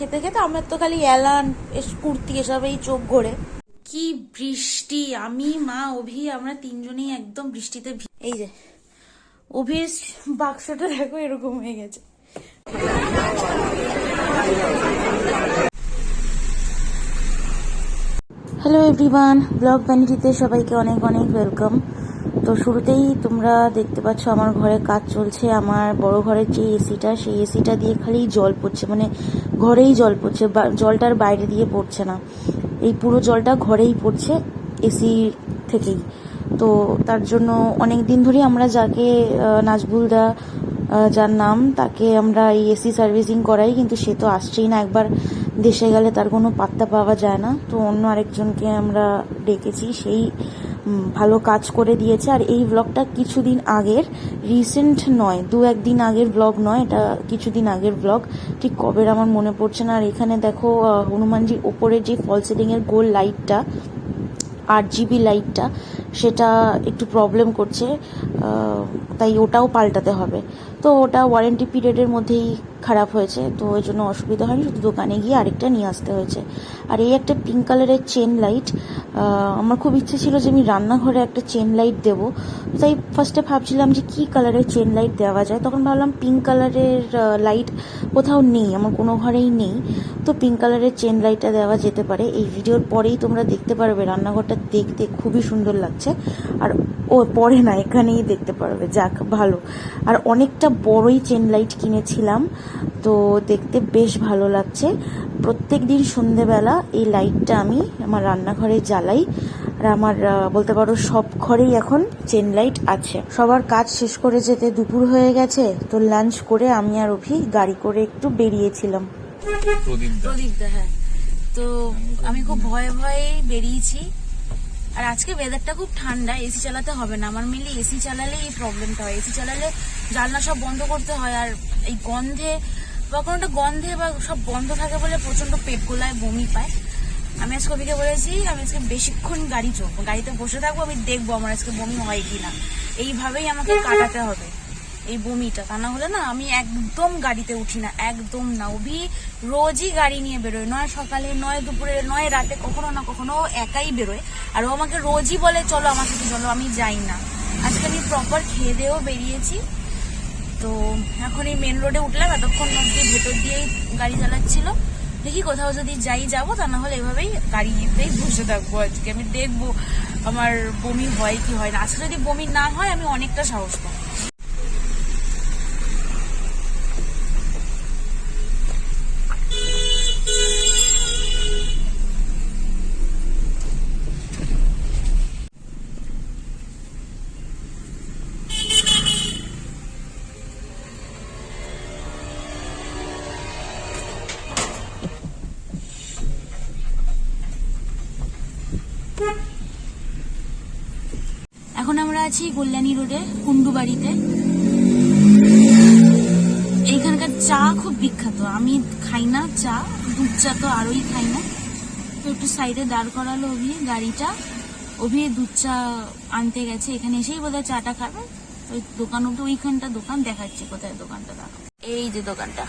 খেতে খেতে আমার তো খালি এলান কুর্তি এসবেই চোখ ঘোরে। কি বৃষ্টি! আমি, মা, অভি আমরা তিনজনেই একদম বৃষ্টিতে এই যে অভির বাক্সটা দেখো এরকম হয়ে গেছে। হ্যালো এভরিওয়ান, ব্লগ ভ্যানিটিতে সবাইকে অনেক অনেক ওয়েলকাম। তো শুরুতেই তোমরা দেখতে পাচ্ছ আমার ঘরে কাজ চলছে। আমার বড় ঘরের যে এসিটা, সেই এসিটা দিয়ে খালি জল পড়ছে, মানে ঘরেই জল পড়ছে, জলটার বাইরে দিয়ে পড়ছে না। এই পুরো জলটা ঘরেই পড়ছে এসি থেকেই। তো তার জন্য অনেক দিন ধরেই আমরা যাকে নাজবুলদা যার নাম, তাকে আমরা এই এসি সার্ভিসিং করাই, কিন্তু সে তো আসছেই না। একবার দেশে গেলে তার কোনো পাত্তা পাওয়া যায় না। তো অন্য আরেকজনকে আমরা ডেকেছি, সেই ভালো কাজ করে দিয়েছে। আর এই ব্লগটা কিছুদিন আগের, রিসেন্ট নয়, দু একদিন আগের ব্লগ নয়, এটা কিছুদিন আগের ব্লগ। ঠিক কবের আমার মনে পড়ছে না। আর এখানে দেখো হনুমানজির ওপরে যে ফল সিলিংয়ের গোল লাইটটা, 8 GB লাইটটা, সেটা একটু প্রবলেম করছে, তাই ওটাও পাল্টাতে হবে। তো ওটা ওয়ারেন্টি পিরিয়ডের মধ্যেই খারাপ হয়েছে, তো ওই জন্য অসুবিধা হয়নি, শুধু দোকানে গিয়ে আরেকটা নিয়ে আসতে হয়েছে। আর এই একটা পিঙ্ক কালারের চেন লাইট, আমার খুব ইচ্ছে ছিল যে আমি রান্নাঘরে একটা চেন লাইট দেবো। তাই ফার্স্টে ভাবছিলাম যে কী কালারের চেন লাইট দেওয়া যায়। তখন ভাবলাম পিঙ্ক কালারের লাইট কোথাও নেই, আমার কোনো ঘরেই নেই, তো পিঙ্ক কালারের চেন লাইটটা দেওয়া যেতে পারে। এই ভিডিওর পরেই তোমরা দেখতে পারবে রান্নাঘরটা দেখতে খুবই সুন্দর লাগছে। আর ও পরে না, এখানেই দেখতে পারবে। যাক, ভালো। আর অনেকটা বড়ই চেন লাইট কিনেছিলাম, তো দেখতে বেশ ভালো লাগছে। প্রত্যেক দিন সন্ধেবেলা এই লাইটটা আমি আমার রান্নাঘরে জ্বালাই। আর আমার বলতে পারো সব ঘরেই এখন চেন লাইট আছে। সবার কাজ শেষ করে যেতে দুপুর হয়ে গেছে, তো লাঞ্চ করে আমি আর অভি গাড়ি করে একটু বেরিয়েছিলাম। প্রদীপদা, হ্যাঁ। তো আমি খুব ভয়ে ভয়ে বেরিয়েছি। আর আজকে ওয়েদারটা খুব ঠান্ডা, এসি চালাতে হবে না আমার। মেনলি এসি চালালেই এই প্রবলেমটা হয়। এসি চালালে জানলা সব বন্ধ করতে হয়, আর এই গন্ধে বা কোনোটা গন্ধে বা সব বন্ধ থাকে বলে প্রচন্ড পেট গোলায়, বমি পায়। আমি আজকে অভিকে বলেছি আমি আজকে বেশিক্ষণ গাড়িতে বসে থাকবো, আমি দেখবো আমার আজকে বমি হয় কিনা। এইভাবেই আমাকে কাটাতে হবে এই বমিটা, তা না হলে না আমি একদম গাড়িতে উঠি না, একদম না। অভি রোজই গাড়ি নিয়ে বেরোয়, নয় সকালে, নয় দুপুরে, নয় রাতে, কখনো না কখনো একাই বেরোয়। আর ও আমাকে রোজই বলে চলো আমার সাথে চলো, আমি যাই না। আজকে আমি প্রপার খেয়ে দিয়েও বেরিয়েছি। তো এখন এই মেন রোডে উঠলাম, এতক্ষণ অব্দি ভেতর দিয়েই গাড়ি চালাচ্ছিল। দেখি কোথাও যদি যাবো, তা না হলে এভাবেই গাড়িতেই বসে থাকবো। আজকে আমি দেখবো আমার বমি হয় কি হয় না। আজকে যদি বমি না হয় আমি অনেকটা সাহস পাবো। এখন আমরা আছি কল্যাণী রোডে কুন্ডু বাড়িতে। এইখানকার চা খুব বিখ্যাত, আমি খাই না চা, দুধ চা তো আরোই খাই না। তো একটু সাইডে দাঁড় করালো অভি গাড়িটা। অভি দুধ চা আনতে গেছে, এখানে এসেই বোধহয় চাটা খাবে। ওই দোকান অব্দি, ওইখানটা দোকান দেখাচ্ছে, কোথায় দোকানটা দেখো, এই যে দোকানটা,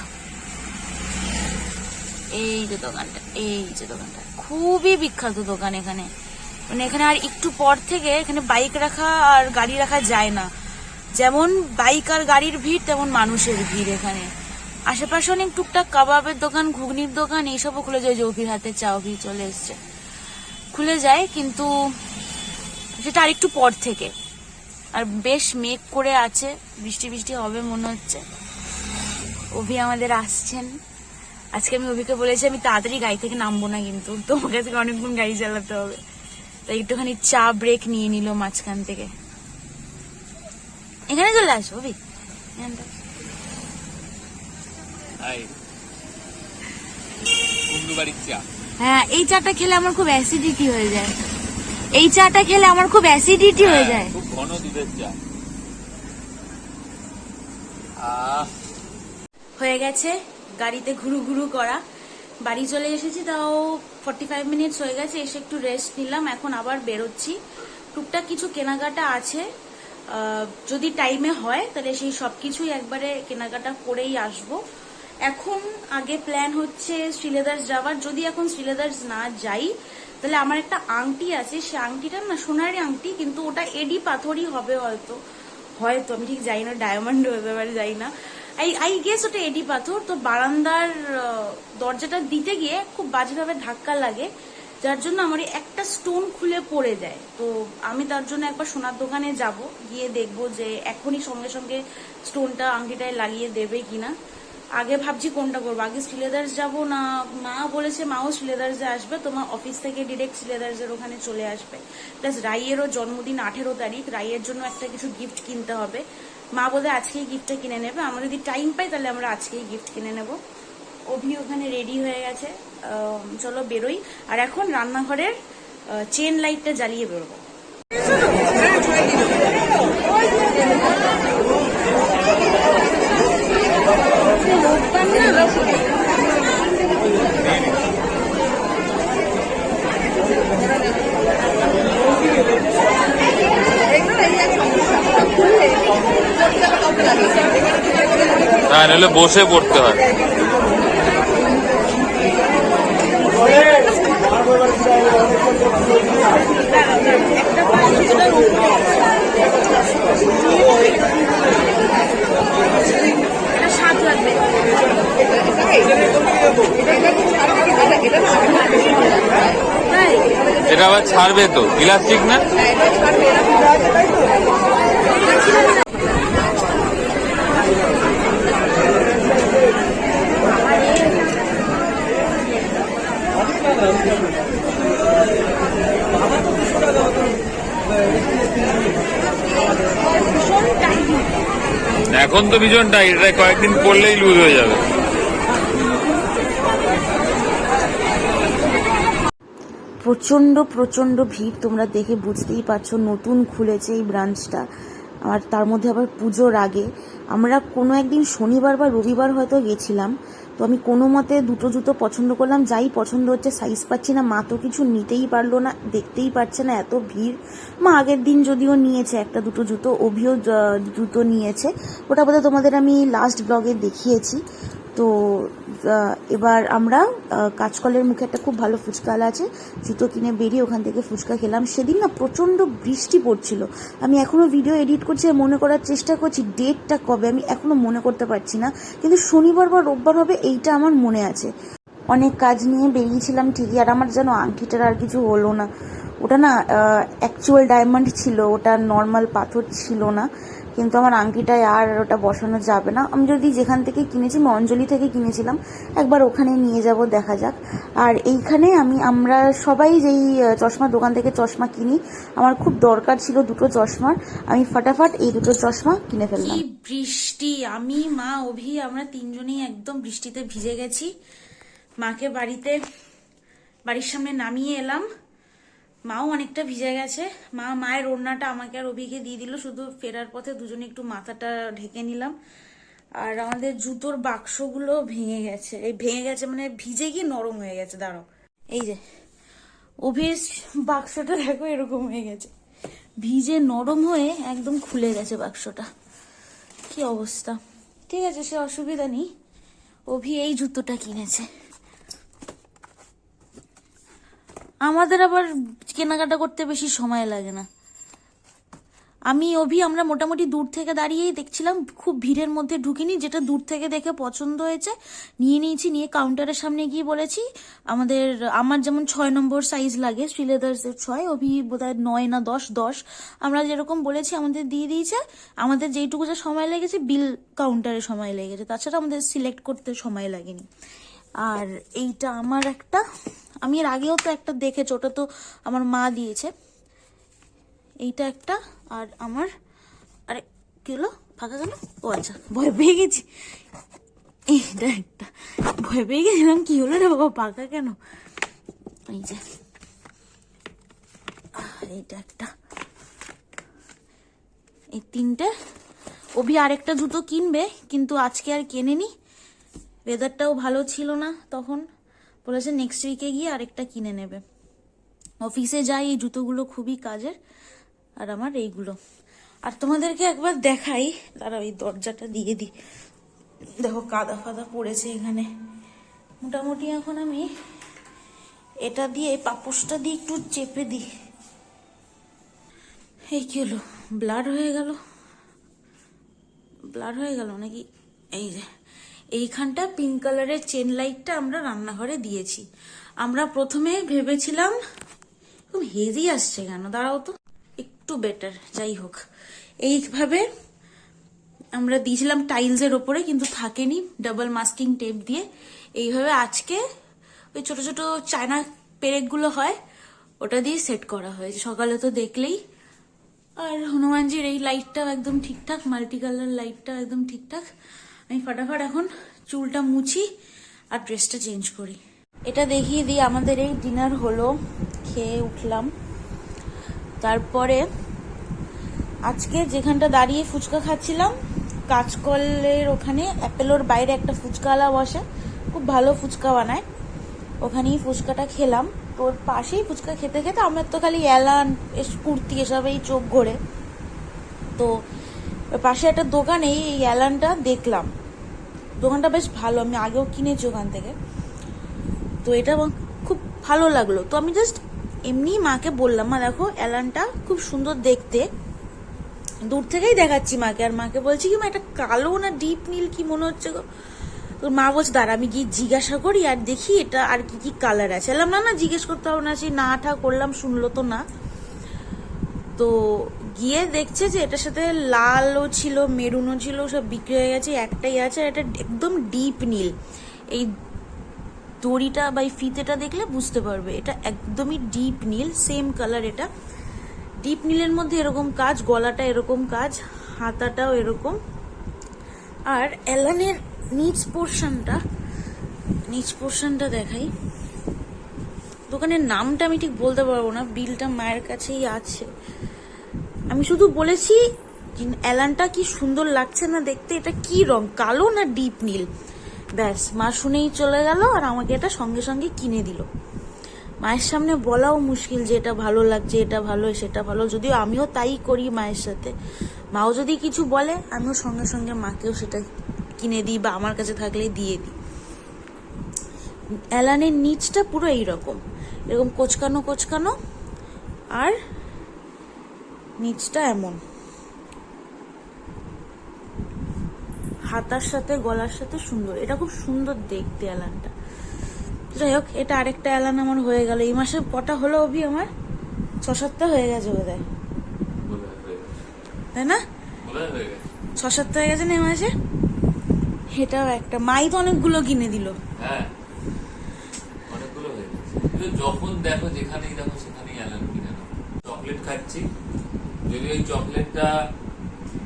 এই যে দোকানটা, এই যে দোকানটা খুবই বিখ্যাত দোকান এখানে। মানে এখানে আর একটু পর থেকে এখানে বাইক রাখা আর গাড়ি রাখা যায় না। যেমন বাইক আর গাড়ির ভিড়, তেমন মানুষের ভিড় এখানে। আশেপাশে অনেক টুকটাক কাবাবের দোকান, ঘুগনির দোকান, এইসবও খুলে যায়। যে অভির হাতে চা, অভি চলে এসছে, খুলে যায়, কিন্তু সেটা আর একটু পর থেকে। আর বেশ মেঘ করে আছে, বৃষ্টি বৃষ্টি হবে মনে হচ্ছে। অভি আমাদের আসছেন। আজকে আমি অভিকে বলেছি আমি তাড়াতাড়ি গাড়ি থেকে নামবো না, কিন্তু তোমার কাছে অনেকক্ষণ গাড়ি চালাতে হবে, তাই একটুখানি চা ব্রেক নিয়ে নিল মাঝখান থেকে। এখানে চলে আসো অভি, হ্যাঁ। এই চাটা খেলে আমার খুব অ্যাসিডিটি হয়ে যায়, এই চাটা খেলে আমার খুব অ্যাসিডিটি হয়ে যায়। খুব ঘন দুধের চা হয়ে গেছে। গাড়িতে ঘুরু ঘুরু করা, বাড়ি চলে এসেছি, তাও 45 মিনিটস হয়ে গেছে। এসে একটু রেস্ট নিলাম, এখন আবার বেরোচ্ছি। টুকটাক কিছু কেনাকাটা আছে, যদি টাইমে হয় তাহলে সেই সবকিছুই একবারে কেনাকাটা করেই আসবো। এখন আগে প্ল্যান হচ্ছে শ্রীলেদার্স যাওয়ার। যদি এখন শ্রীলেদার্স না যাই তাহলে আমার একটা আংটি আছে, সে আংটিটা না সোনারই আংটি, কিন্তু ওটা এডি পাথরই হবে হয়তো, হয়তো আমি ঠিক জানি না, ডায়মন্ড হতে পারে জানি না, আই গেস ওটা এডি পাথর। তো বারান্দার দরজাটা দিতে গিয়ে খুব বাজেভাবে ধাক্কা লাগে, যার জন্য আমার একটা স্টোন খুলে পড়ে যায়। তো আমি তার জন্য একবার সোনার দোকানে যাব, গিয়ে দেখবো যে এখনই সঙ্গে সঙ্গে স্টোনটা আংটিটায় লাগিয়ে দেবে কিনা। আগে ভাবছি কোনটা করবো, আগে শ্রীলেদার্স যাবো না, মা বলেছে মাও শ্রীলেদার্সে আসবে, তোমার অফিস থেকে ডিরেক্ট শ্রীলেদার্সের ওখানে চলে আসবে। প্লাস রাইয়েরও জন্মদিন 18 তারিখ, রাইয়ের জন্য একটা কিছু গিফট কিনতে হবে। মা বলে আজকেই গিফটটা কিনে নেবে, আমরা যদি টাইম পাই তাহলে আমরা আজকেই গিফট কিনে নেব। অভি ওখানে রেডি হয়ে গেছে, চলো বেরোই। আর এখন রান্নাঘরের চেন লাইটটা জ্বালিয়ে বেরোবো। নাহলে বসে পড়তে হয়। এটা আবার ছাড়বে তো, ইলাস্টিক না? এখন তো ভীষণ টাইট, এটা কয়েকদিন পরলেই লুজ হয়ে যাবে। প্রচন্ড প্রচন্ড ভিড়, তোমরা দেখে বুঝতেই পারছো, নতুন খুলেছে এই ব্রাঞ্চটা। আর তার মধ্যে আবার পুজোর আগে আমরা কোনো একদিন শনিবার বা রবিবার হয়তো গেছিলাম। তো আমি কোনো মতে দুটো জুতো পছন্দ করলাম, যাই পছন্দ হচ্ছে সাইজ পাচ্ছি না, মা তো কিছু নিতেই পারলো না, দেখতেই পারছে না, এত ভিড়। মা আগের দিন যদিও নিয়েছে একটা দুটো জুতো, অভিও জুতো নিয়েছে, ওটা বোধহয় তোমাদের আমি লাস্ট ব্লগে দেখিয়েছি। তো এবার আমরা কাঁচকলের মুখে একটা খুব ভালো ফুচকাওয়ালা আছে, জুতো কিনে বেরিয়ে ওখান থেকে ফুচকা খেলাম। সেদিন না প্রচণ্ড বৃষ্টি পড়ছিল, আমি এখনও ভিডিও এডিট করছি আর মনে করার চেষ্টা করছি ডেটটা কবে, আমি এখনও মনে করতে পারছি না, কিন্তু শনিবার বা রোববার হবে এইটা আমার মনে আছে। অনেক কাজ নিয়ে বেরিয়েছিলাম ঠিকই, আর আমার যেন আংটিটার আর কিছু হলো না, ওটা না অ্যাকচুয়াল ডায়মন্ড ছিল, ওটা নর্মাল পাথর ছিল না, কিন্তু আমার আংটিটায় আর ওটা বসানো যাবে না। আমি যদি যেখান থেকে কিনেছি, আমি অঞ্জলি থেকে কিনেছিলাম, একবার ওখানে নিয়ে যাব, দেখা যাক। আর এইখানে আমরা সবাই যেই চশমার দোকান থেকে চশমা কিনি, আমার খুব দরকার ছিল দুটো চশমার, আমি ফাটাফাট এই দুটো চশমা কিনে ফেললাম। কি বৃষ্টি, আমি মা অভি আমরা তিনজনেই একদম বৃষ্টিতে ভিজে গেছি। মাকে বাড়ির সামনে নামিয়ে এলাম, মাও অনেকটা ভিজে গেছে। মায়ের ওড়নাটা আমাকে আর অভিকে দিয়ে দিল, শুধু ফেরার পথে দুজনে একটু মাথাটা ঢেকে নিলাম। আর আমাদের জুতোর বাক্সগুলো ভেঙে গেছে, মানে ভিজে গিয়ে নরম হয়ে গেছে। দাঁড়াও, এই যে অভির বাক্সটা দেখো এরকম হয়ে গেছে, ভিজে নরম হয়ে একদম খুলে গেছে বাক্সটা, কি অবস্থা। ঠিক আছে, সে অসুবিধা নেই, অভি এই জুতোটা কিনেছে। আমাদের আবার কেনাকাটা করতে বেশি সময় লাগে না। আমরা মোটামুটি দূর থেকে দাঁড়িয়েই দেখছিলাম, খুব ভিড়ের মধ্যে ঢুকিনি, যেটা দূর থেকে দেখে পছন্দ হয়েছে নিয়ে নিয়েছি। নিয়ে কাউন্টারের সামনে গিয়ে বলেছি আমার যেমন 6 নম্বর সাইজ লাগে, শ্রীলেদার্সের 6, অভি বোধহয় 9 না 10, আমরা যেরকম বলেছি আমাদের দিয়ে দিয়েছে। আমাদের যেইটুকু যা সময় লেগেছে বিল কাউন্টারে সময় লেগেছে, তাছাড়া আমাদের সিলেক্ট করতে সময় লাগেনি। আর এইটা আমার একটা, আমি এর আগেও তো একটা দেখেছি, ওটা তো আমার মা দিয়েছে, এইটা একটা। আর আমার, আরে কি হলো, ফাঁকা গেল, ও আচ্ছা, ভয় পেয়ে গেছি, এইটা একটা, ভয় পেয়ে গেছিলাম, কি হলো রে বাবা ফাঁকা কেন। এই যে এইটা একটা, এই তিনটে। অভি আরেকটা জুতো কিনবে, কিন্তু আজকে আর কেনেনি, ওয়েদারটাও ভালো ছিল না তখন, বলেছে নেক্সট উইকে গিয়ে আরেকটা কিনে নেবে। অফিসে যাই, এই জুতোগুলো খুবই কাজের, আর আমার এইগুলো। আর তোমাদেরকে একবার দেখাই, দাঁড়াও এই দরজাটা দিয়ে দিই, দেখো কাদা ফাদা পড়েছে এখানে। মোটামুটি এখন আমি এটা দিয়ে পাপোশটা দিয়ে একটু চেপে দিই। এই কি হলো, ব্লাড হয়ে গেল, ব্লাড হয়ে গেল নাকি? এই যে এইখানটা পিঙ্ক কালারের চেন লাইটটা আমরা রান্নাঘরে দিয়েছি। আমরা প্রথমে ভেবেছিলাম, খুব হেজি আসছে কেন, দাঁড়াও তো, একটু বেটার, যাই হোক। এইভাবে আমরা দিয়েছিলাম টাইলসের ওপরে, কিন্তু থাকেনি, ডাবল মাস্কিং টেপ দিয়ে এইভাবে আজকে ওই ছোট ছোট চায়না পেরেকগুলো হয় ওটা দিয়ে সেট করা হয়েছে। সকালে তো দেখলেই। আর হনুমানজির এই লাইটটাও একদম ঠিকঠাক, মাল্টি কালার লাইটটাও একদম ঠিকঠাক। আমি ফটাফট এখন চুলটা মুছি আর ড্রেসটা চেঞ্জ করি। এটা দেখিয়ে দিই, আমাদের এই ডিনার হলো, খেয়ে উঠলাম। তারপরে আজকে যেখানটা দাঁড়িয়ে ফুচকা খাচ্ছিলাম, কাঁচকলের ওখানে অ্যাপেলোর বাইরে একটা ফুচকাওয়ালা বসে, খুব ভালো ফুচকা বানায়, ওখানেই ফুচকাটা খেলাম। তোর পাশেই ফুচকা খেতে খেতে আমার তো খালি এলান কুর্তি এসবেই চোখ ঘোরে। তো পাশে একটা দোকানে এই এলানটা দেখলাম, দোকানটা বেশ ভালো, আমি আগেও কিনেছি ওখান থেকে। তো এটা আমার খুব ভালো লাগলো। তো আমি জাস্ট এমনি মাকে বললাম, মা দেখো এলানটা খুব সুন্দর দেখতে, দূর থেকেই দেখাচ্ছি মাকে। আর মাকে বলছি কি, মা এটা কালো না ডিপ নীল কি মনে হচ্ছে গো? তোর মা বলছে দাঁড়া আমি গিয়ে জিজ্ঞাসা করি আর দেখি এটা আর কি কি কালার আছে। এলাম না, না জিজ্ঞেস করতে হবে না, সেই না ঠা করলাম, শুনলো তো না। তো গিয়ে দেখছে যে এটার সাথে লালও ছিল, মেরুনও ছিল, সব বিক্রি হয়ে গেছে, একটাই আছে, আর এটা একদম ডিপ নীল। এই দড়িটা বা এই ফিতেটা দেখলে বুঝতে পারবে এটা একদমই ডিপ নীল, সেম কালার। এটা ডিপ নীলের মধ্যে এরকম কাজ, গলাটা এরকম কাজ, হাতাটাও এরকম। আর এলানের নিচ পোর্শনটা দেখাই। দোকানের নামটা আমি ঠিক বলতে পারবো না, বিলটা মায়ের কাছেই আছে। আমি শুধু বলেছি এলানটা কি সুন্দর লাগছে না দেখতে, এটা কি রং, কালো না ডিপ নীল, ব্যাস। মা শুনেই চলে গেল আর আমাকে এটা সঙ্গে সঙ্গে কিনে দিল। মায়ের সামনে বলাও মুশকিল যে এটা ভালো লাগছে, এটা ভালো, সেটা ভালো, যদিও আমিও তাই করি মায়ের সাথে। মাও যদি কিছু বলে আমিও সঙ্গে সঙ্গে মাকেও সেটা কিনে দিই বা আমার কাছে থাকলে দিয়ে দিই। এলানের নিচটা পুরো এইরকম, এরকম কোচকানো কোচকানো, আর নিচটা এমন, হাতার সাথে গলার সাথে সুন্দর, এটা খুব সুন্দর দেখতে এলানটা। যাই হোক, এটা আরেকটা এলান আমার হয়ে গেল। এই মাসে কটা হলো অভি আমার? 6-7টা হয়ে গেছে বোধহয়, তাই না? 6-7টা হয়ে গেছে না এই মাসে। এটাও একটা, মাই তো অনেকগুলো কিনে দিল। হ্যাঁ, অনেকগুলো হয়ে গেছে। যখন দেখো যেখানেই দেখো সেখানেই এলান কিনে নাও। চকলেট খাচ্ছি, যদি ওই চকলেটটা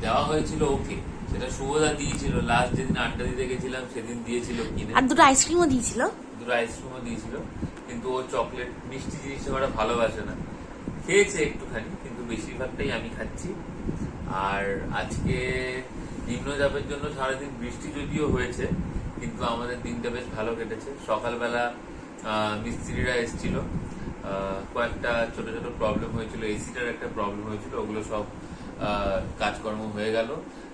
দেওয়া হয়েছিল ওকে, সেটা শুভদা দিয়েছিল লাস্ট যেদিন আড্ডা দিতে গেছিলাম সেদিন দিয়েছিল কিনে। আর দুটো আইসক্রিমও দিয়েছিল, কিন্তু ও চকলেট মিষ্টি জিনিসটা ওরা ভালোবাসে না। খেয়েছে একটুখানি, কিন্তু বেশিরভাগটাই আমি খাচ্ছি। আর আজকে নিম্নচাপের জন্য সারাদিন বৃষ্টি যদিও হয়েছে, কিন্তু আমাদের দিনটা বেশ ভালো কেটেছে। সকালবেলা মিস্ত্রিরা এসেছিল, কয়েকটা ছোট ছোট প্রবলেম হয়েছিল, এসিটার একটা প্রবলেম হয়েছিল, ওগুলো সব কাজকর্ম হয়ে গেল।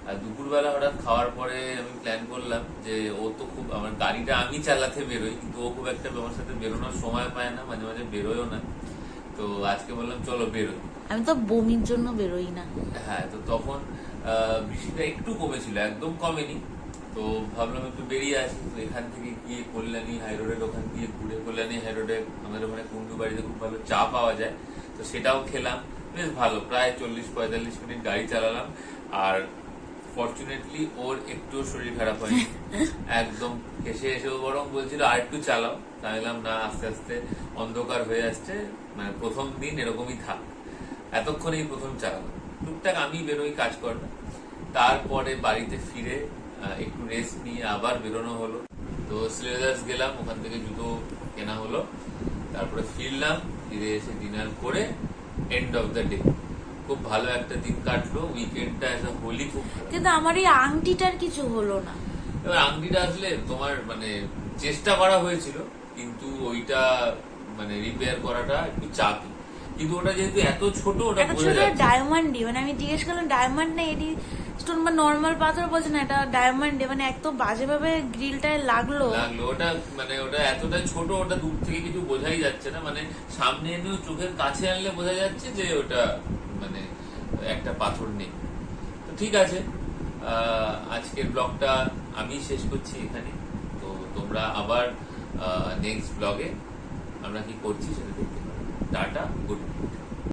আর দুপুরবেলা হঠাৎ খাওয়ার পরে আমি প্ল্যান করলাম যে ও তো খুব, আমার গাড়িটা আমি চালাতে বেরোই, কিন্তু ও খুব একটা আমার সাথে বেরোনোর সময় পায় না, মাঝে মাঝে বেরোয়ও না। তো আজকে বললাম চলো বেরোই। আমি তো বমির জন্য বেরোই না। হ্যাঁ, তো তখন বৃষ্টিটা একটু কমেছিল, একদম কমেনি। তো ভাবলাম একটু বেরিয়ে আসি। তো এখান থেকে গিয়ে কল্যাণী হাইরোডের ওখান দিয়ে ঘুরে, কল্যাণী হাইরোডে আমাদের ওখানে কুন্ডু বাড়িতে খুব ভালো চা পাওয়া যায়, তো সেটাও খেলাম, বেশ ভালো। প্রায় 40-45 মিনিট গাড়ি চালালাম। আর ফরচুনেটলি ওর একটু শরীর খারাপ হয়নি, একদম হেসে হেসেও বরং বলছিল আর একটু চালাও। তাইলাম না, আস্তে আস্তে অন্ধকার হয়ে আসছে, মানে প্রথম দিন এরকমই থাক, এতক্ষণেই প্রথম চালালাম। টুকটাক আমি বেরোই কাজ করবে। তারপরে বাড়িতে ফিরে একটু রেস্ট নিয়ে আবার বেরোনো হলো। তো সিলেদার্স গেলাম, ওখান থেকে জুতো কেনা হলো, তারপরে ফিরলাম, ফিরে এসে ডিনার করে এন্ড অফ দ্য ডে। খুব ভালো একটা দিন কাটলো, উইকেন্ডটা এসে হোলি খুব ভালো। কিন্তু আমার এই আংটিটার কিছু হলো না। এবার আংটিটা আসলে তোমার মানে চেষ্টা করা হয়েছিল, কিন্তু ওইটা মানে রিপেয়ার করাটা একটু চাপই। কিন্তু ওটা যেহেতু এত ছোট, ওটা বোঝা যাচ্ছে ডায়মন্ডই, মানে আমি জিজ্ঞেস করলাম ডায়মন্ড না এডি, স্টোন বা নর্মাল পাথর বলছে না, এটা ডায়মন্ডে, মানে এত বাজেভাবে গ্রিলটায় লাগলো। ওটা মানে ওটা এতটা ছোট, ওটা দূর থেকে কিছু বোঝাই যাচ্ছে না, মানে সামনে এনেও চোখের কাছে আনলে বোঝা যাচ্ছে যে ওটা মানে একটা পাথর নেই। তো ঠিক আছে, আজকের ব্লগটা আমি শেষ করছি এখানে। তো তোমরা আবার নেক্সট ব্লগে আমরা কি করছি সেটা দেখতে পাবে। Tata, good night.